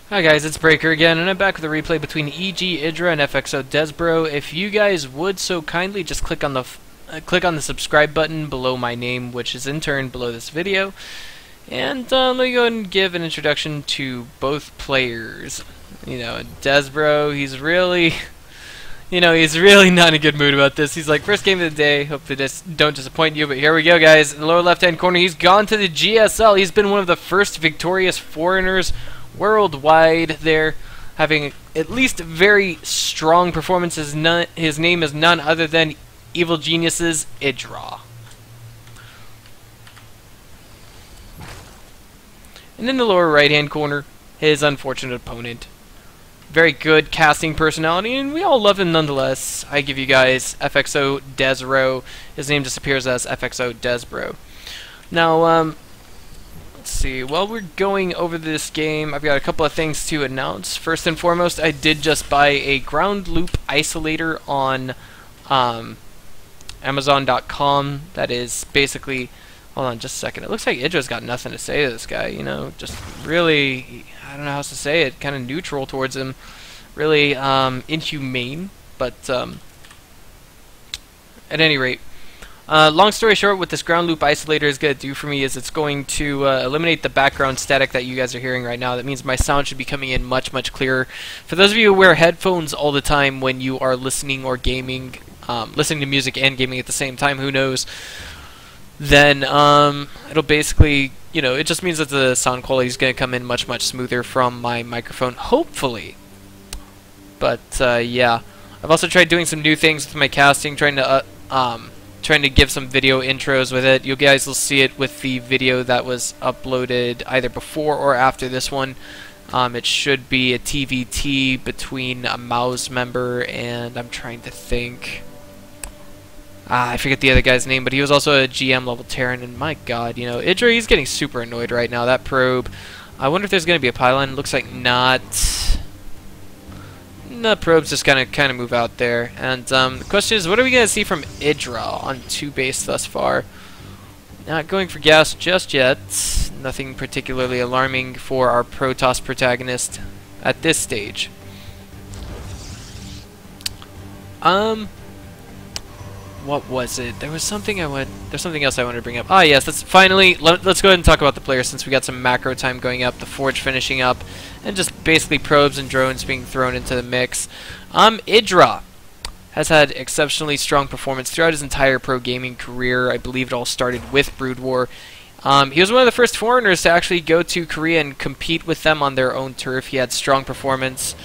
Hi guys, it's Breaker again, and I'm back with a replay between EGIdrA and FXOdesBro. If you guys would so kindly just click on the subscribe button below my name, which is in turn below this video, and let me go ahead and give an introduction to both players. You know, DesBro, he's really not in a good mood about this. He's like, first game of the day, hope they just don't disappoint you, but here we go, guys. In the lower left-hand corner, he's gone to the GSL. He's been one of the first victorious foreigners worldwide there, having at least very strong performances. His name is none other than Evil Genius's EGIdrA. And in the lower right-hand corner, his unfortunate opponent. Very good casting personality, and we all love him nonetheless. I give you guys FXOdesBro. His name just appears as FXOdesBro. Now, let's see. While we're going over this game, I've got a couple of things to announce. First and foremost, I did just buy a ground loop isolator on Amazon.com. That is basically... Hold on just a second. It looks like EGIdRA's got nothing to say to this guy, you know, just really, I don't know how else to say it, kind of neutral towards him, really inhumane, but at any rate, long story short, what this ground loop isolator is going to do for me is it's going to eliminate the background static that you guys are hearing right now. That means my sound should be coming in much, much clearer. For those of you who wear headphones all the time when you are listening or gaming, listening to music and gaming at the same time, who knows, then it'll basically, you know, it just means that the sound quality is going to come in much, much smoother from my microphone, hopefully. But yeah, I've also tried doing some new things with my casting, trying to give some video intros with it. You guys will see it with the video that was uploaded either before or after this one. It should be a TVT between a Mouse member and I'm trying to think. I forget the other guy's name, but he was also a GM level Terran, and my god, you know, EGIdRA, he's getting super annoyed right now. That probe, I wonder if there's going to be a pylon. Looks like not. The probes just kind of move out there. And the question is, what are we going to see from EGIdRA on 2 base thus far? Not going for gas just yet. Nothing particularly alarming for our Protoss protagonist at this stage. What was it? There's something else I wanted to bring up. Ah, yes, let's go ahead and talk about the players since we got some macro time going up, the Forge finishing up, and just basically probes and drones being thrown into the mix. EGIdRA has had exceptionally strong performance throughout his entire pro gaming career. I believe it all started with Brood War. He was one of the first foreigners to actually go to Korea and compete with them on their own turf. He had strong performance.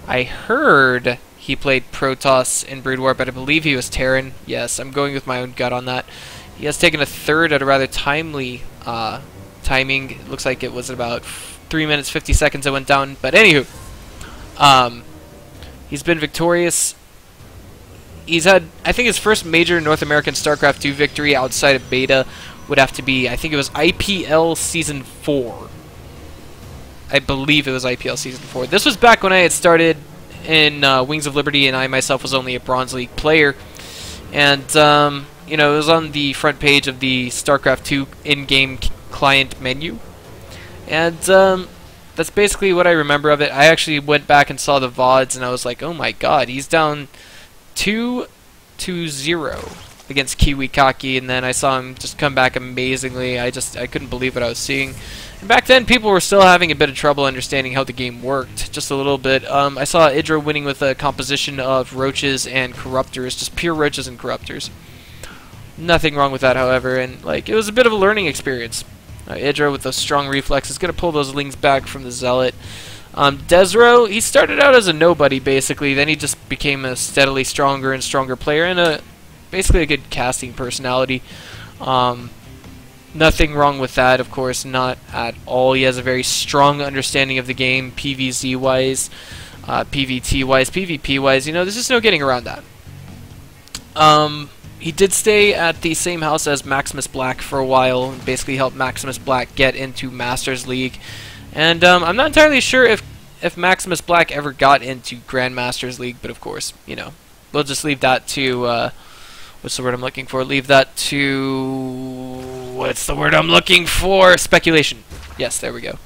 I heard he played Protoss in Brood War, but I believe he was Terran. Yes, I'm going with my own gut on that. He has taken a third at a rather timely timing. It looks like it was about 3 minutes 50 seconds it went down. But anywho, he's been victorious. He's had, I think, his first major North American StarCraft 2 victory outside of beta would have to be, I think it was IPL Season 4. I believe it was IPL Season 4. This was back when I had started in Wings of Liberty, and I myself was only a Bronze League player. And, you know, it was on the front page of the StarCraft 2 in-game client menu. And that's basically what I remember of it. I actually went back and saw the VODs, and I was like, oh my god, he's down 2-0 against Kiwi Kaki, and then I saw him just come back amazingly. I couldn't believe what I was seeing. And back then, people were still having a bit of trouble understanding how the game worked, just a little bit. I saw EGIdRA winning with a composition of roaches and corruptors, just pure roaches and corruptors. Nothing wrong with that, however, and like it was a bit of a learning experience. EGIdRA with those strong reflexes is going to pull those lings back from the Zealot. DesBro, he started out as a nobody, basically. Then he just became a steadily stronger and stronger player and basically a good casting personality. Nothing wrong with that, of course, not at all. He has a very strong understanding of the game, PvZ-wise, PvT-wise, PvP-wise. You know, there's just no getting around that. He did stay at the same house as Maximus Black for a while, and basically helped Maximus Black get into Masters League. And I'm not entirely sure if Maximus Black ever got into Grandmasters League, but of course, you know, we'll just leave that to, what's the word I'm looking for? Leave that to... What's the word I'm looking for? Speculation. Yes, there we go.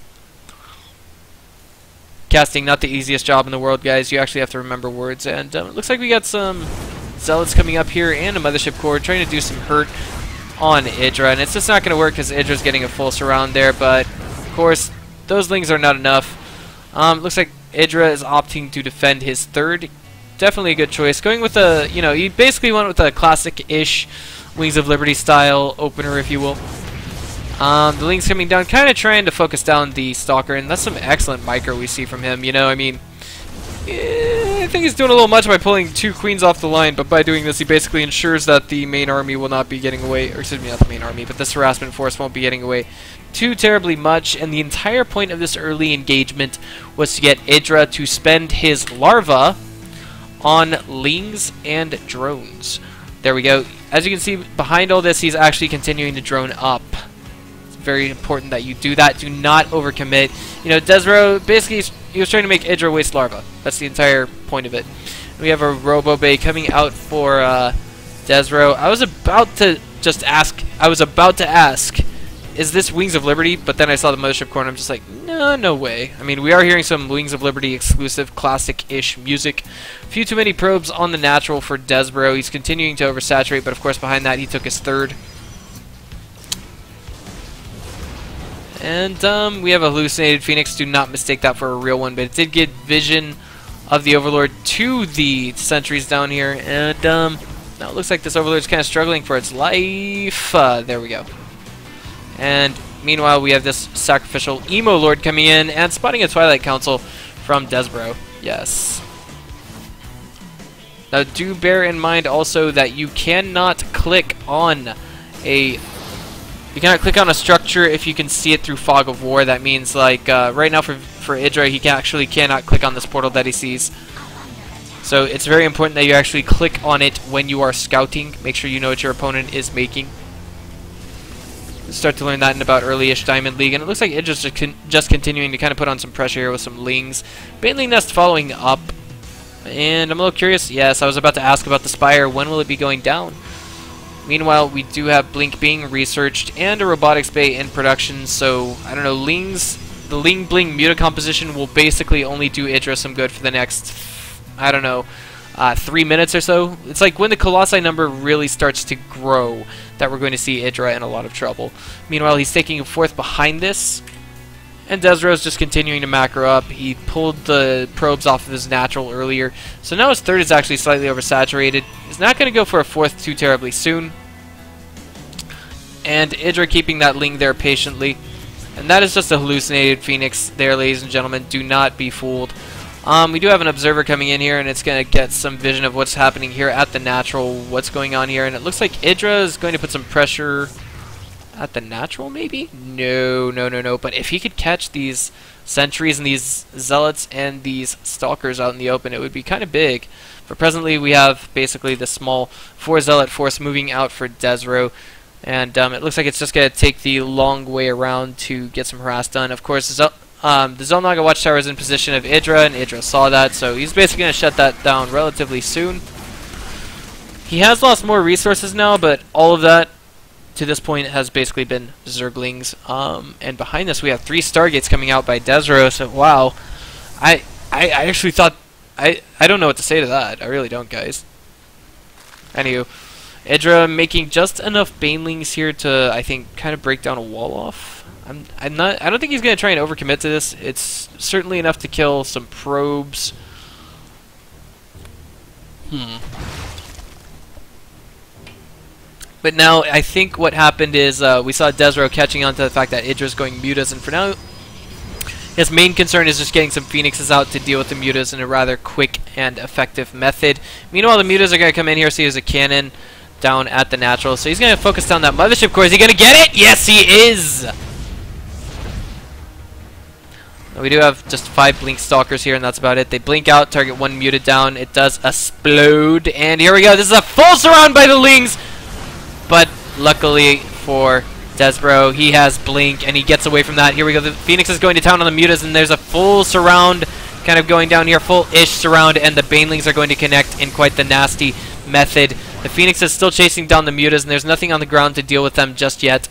Casting, not the easiest job in the world, guys. You actually have to remember words. And it looks like we got some Zealots coming up here and a Mothership Core trying to do some hurt on EGIdrA. And it's just not going to work because EGIdRA's getting a full surround there. But, of course, those lings are not enough. Looks like EGIdrA is opting to defend his third. Definitely a good choice. Going with a, you know, you basically went with a classic-ish Wings of Liberty style opener, if you will. The Ling's coming down, kind of trying to focus down the Stalker, and that's some excellent micro we see from him. You know, I mean, I think he's doing a little much by pulling 2 queens off the line, but by doing this, he basically ensures that the main army will not be getting away, or excuse me, not the main army, but this harassment force won't be getting away too terribly much. And the entire point of this early engagement was to get EGIdrA to spend his larva on Lings and drones. There we go. As you can see, behind all this, he's actually continuing to drone up. Very important that you do that. Do not overcommit. You know, WhirlWind, basically, he was trying to make EGIdrA waste larva. That's the entire point of it. We have a Robo Bay coming out for WhirlWind. I was about to ask, is this Wings of Liberty? But then I saw the Mothership Core and I'm just like, no, no way. I mean, we are hearing some Wings of Liberty exclusive, classic-ish music. A few too many probes on the natural for WhirlWind. He's continuing to oversaturate, but of course behind that he took his third. And we have a hallucinated Phoenix. Do not mistake that for a real one, but it did get vision of the Overlord to the sentries down here. And now it looks like this Overlord's kind of struggling for its life. There we go. And meanwhile, we have this sacrificial Emo Lord coming in and spotting a Twilight Council from WhirlWind. Yes. Now do bear in mind also that you cannot click on a structure if you can see it through Fog of War. That means, like, right now for EGIdrA, he cannot click on this portal that he sees. So it's very important that you actually click on it when you are scouting. Make sure you know what your opponent is making. We'll start to learn that in about early-ish Diamond League. And it looks like EGIdRA's just continuing to kind of put on some pressure here with some Lings. Baneling Nest following up. And I'm a little curious. Yes, I was about to ask about the Spire. When will it be going down? Meanwhile, we do have Blink being researched and a Robotics Bay in production, so, I don't know, the Ling Bling Muta composition will basically only do EGIdRA some good for the next, I don't know, 3 minutes or so. It's like when the Colossi number really starts to grow that we're going to see EGIdRA in a lot of trouble. Meanwhile, he's taking a fourth behind this, and WhirlWind's just continuing to macro up. He pulled the probes off of his natural earlier, so now his third is actually slightly oversaturated. He's not going to go for a fourth too terribly soon. And EGIdRA keeping that Ling there patiently. And that is just a hallucinated Phoenix there, ladies and gentlemen. Do not be fooled. We do have an observer coming in here, and it's going to get some vision of what's happening here at the natural, what's going on here. And it looks like EGIdRA is going to put some pressure at the natural, maybe? No. But if he could catch these sentries and these zealots and these stalkers out in the open, it would be kind of big. But presently, we have basically the small 4 zealot force moving out for WhirlWind. And it looks like it's just going to take the long way around to get some harass done. Of course, the Xel'Naga Watchtower is in position of EGIdRA, and EGIdRA saw that, so he's basically going to shut that down relatively soon. He has lost more resources now, but all of that to this point has basically been Zerglings. And behind this, we have 3 Stargates coming out by WhirlWind, so wow. I actually thought... I don't know what to say to that. I really don't, guys. Anywho. EGIdRA making just enough Banelings here to, I think, kind of break down a wall off. I don't think he's going to try and overcommit to this. It's certainly enough to kill some probes. But now, I think what happened is we saw WhirlWind catching on to the fact that EGIdRA's going mutas, and for now, his main concern is just getting some Phoenixes out to deal with the mutas in a rather quick and effective method. Meanwhile, the mutas are going to come in here, so he has a cannon down at the natural. So he's going to focus down that Mothership Core. Is he going to get it? Yes, he is! We do have just 5 Blink Stalkers here, and that's about it. They blink out, target 1 muted down. It does explode, and here we go. This is a full surround by the Lings! But luckily for WhirlWind, he has Blink, and he gets away from that. Here we go. The Phoenix is going to town on the mutas, and there's a full surround kind of going down here. Full-ish surround, and the Banelings are going to connect in quite the nasty method. The Phoenix is still chasing down the mutas, and there's nothing on the ground to deal with them just yet.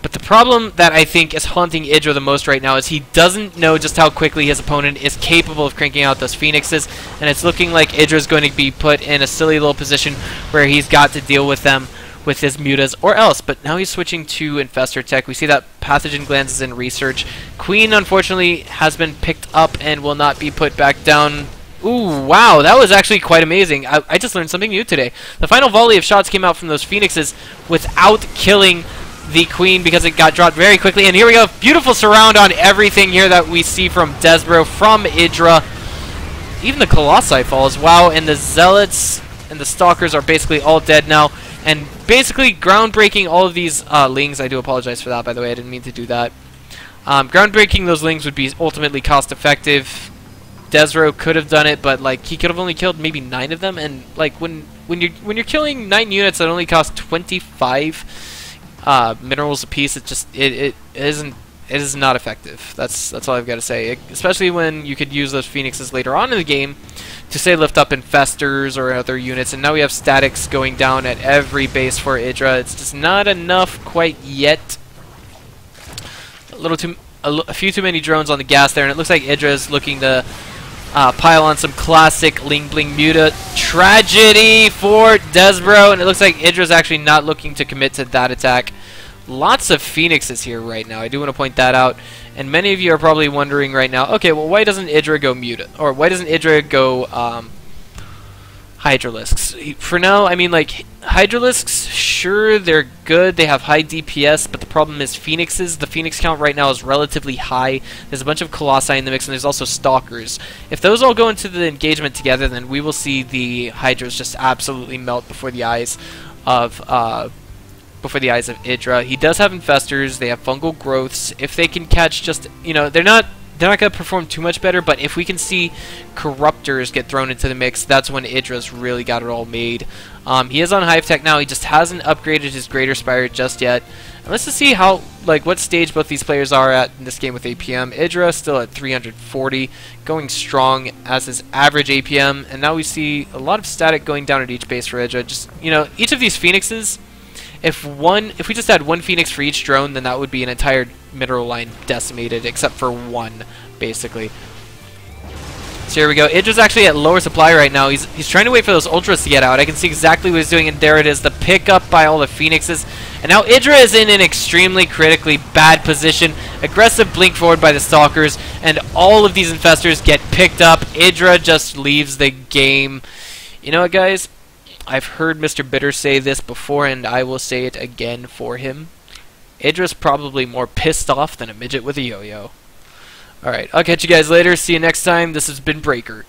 But the problem that I think is haunting EGIdrA the most right now is he doesn't know just how quickly his opponent is capable of cranking out those Phoenixes, and it's looking like EGIdrA is going to be put in a silly little position where he's got to deal with them with his mutas or else. But now he's switching to Infestor Tech. We see that Pathogen Glands is in research. Queen, unfortunately, has been picked up and will not be put back down. Ooh, wow, that was actually quite amazing. I just learned something new today. The final volley of shots came out from those Phoenixes without killing the Queen because it got dropped very quickly. And here we go. Beautiful surround on everything here that we see from HoTS, from EGIdrA. Even the Colossi falls. Wow, and the Zealots and the Stalkers are basically all dead now. And basically groundbreaking all of these Lings. I do apologize for that, by the way. I didn't mean to do that. Groundbreaking those Lings would be ultimately cost effective. HoTS could have done it, but like he could have only killed maybe 9 of them, and like when you're killing 9 units that only cost 25 minerals apiece, it is not effective. That's all I've got to say. Especially when you could use those Phoenixes later on in the game to say lift up Infestors or other units, and now we have statics going down at every base for EGIdrA. It's just not enough quite yet. A few too many drones on the gas there, and it looks like EGIdrA is looking to pile on some classic Ling Bling Muta. Tragedy for HoTS, and it looks like EGIdrA is actually not looking to commit to that attack. Lots of Phoenixes here right now. I do want to point that out. And many of you are probably wondering right now, okay, well, why doesn't EGIdrA go Muta? Or why doesn't EGIdrA go Hydralisks? For now, I mean, like, Hydralisks, sure, they're good. They have high DPS, but the problem is Phoenixes. The Phoenix count right now is relatively high. There's a bunch of Colossi in the mix, and there's also Stalkers. If those all go into the engagement together, then we will see the Hydras just absolutely melt before the eyes of EGIdrA. He does have Infestors. They have Fungal Growths. If they can catch just, you know, they're not going to perform too much better, but if we can see Corruptors get thrown into the mix, that's when EGIdRA's really got it all made. He is on Hive Tech now. He just hasn't upgraded his Greater Spire just yet. And let's just see how, like, what stage both these players are at in this game with APM. EGIdRA still at 340, going strong as his average APM, and now we see a lot of static going down at each base for EGIdRA. Just, you know, each of these Phoenixes, if we just had 1 Phoenix for each drone, then that would be an entire mineral line decimated, except for 1, basically. So here we go. EGIdRA's actually at lower supply right now. He's trying to wait for those Ultras to get out. I can see exactly what he's doing, and there it is, the pickup by all the Phoenixes. And now EGIdRA is in an extremely critically bad position. Aggressive blink forward by the Stalkers, and all of these Infestors get picked up. EGIdRA just leaves the game. You know what, guys? I've heard Mr. Bitter say this before, and I will say it again for him. EGIdRA's probably more pissed off than a midget with a yo-yo. Alright, I'll catch you guys later. See you next time. This has been Breaker.